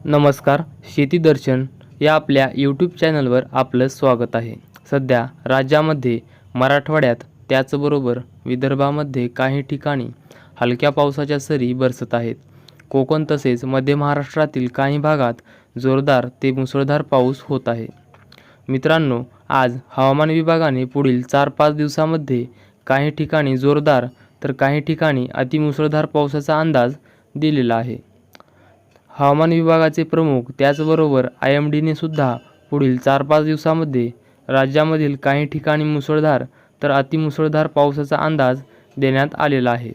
नमस्कार. शेती दर्शन या आपल्या यूट्यूब चॅनलवर आपलं स्वागत आहे. सध्या राज्यामध्ये मराठवाड्यात त्याचबरोबर विदर्भामध्ये काही ठिकाणी हलक्या पावसाच्या सरी बरसत आहेत. कोकण तसेच मध्य महाराष्ट्रातील काही भागात जोरदार ते मुसळधार पाऊस होत आहे. मित्रांनो, आज हवामान विभागाने पुढील 4-5 दिवसामध्ये काही ठिकाणी जोरदार तर काही ठिकाणी अतिमुसळधार पावसाचा अंदाज दिलेला आहे. हवामान विभागाचे प्रमुख त्याचबरोबर IMDने सुद्धा पुढील 4-5 दिवसामध्ये राज्यामधील काही ठिकाणी मुसळधार तर अतिमुसळधार पावसाचा अंदाज देण्यात आलेला आहे.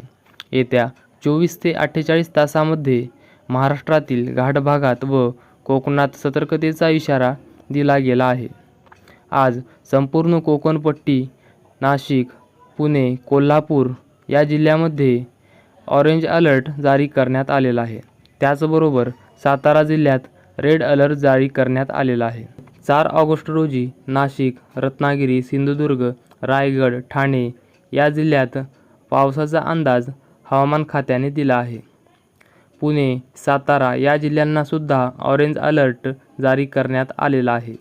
येत्या 24 ते 48 तासामध्ये महाराष्ट्रातील घाट भागात व कोकणात सतर्कतेचा इशारा दिला गेला आहे. आज संपूर्ण कोकणपट्टी, नाशिक, पुणे, कोल्हापूर या जिल्ह्यामध्ये ऑरेंज अलर्ट जारी करण्यात आलेला आहे. त्याचबरोबर सातारा जिल्ह्यात रेड अलर्ट जारी करण्यात आलेला आहे. 4 ऑगस्ट रोजी नाशिक, रत्नागिरी, सिंधुदुर्ग, रायगड, ठाणे या जिल्ह्यात पावसाचा अंदाज हवामान खात्याने दिला आहे. पुणे, सातारा या जिल्ह्यांना सुद्धा ऑरेंज अलर्ट जारी करण्यात आलेला आहे.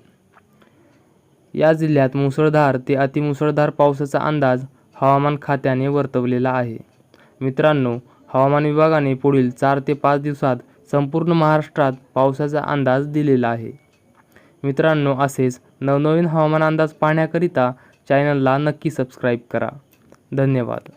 या जिल्ह्यात मुसळधार ते अतिमुसळधार पावसाचा अंदाज हवामान खात्याने वर्तवलेला आहे. मित्रांनो, हवामान विभागाने पुढील 4 ते 5 दिवसात संपूर्ण महाराष्ट्रात पावसाचा अंदाज दिलेला आहे. मित्रांनो, असेच नवनवीन हवामान अंदाज पाहण्याकरिता चॅनलला नक्की सबस्क्राईब करा. धन्यवाद.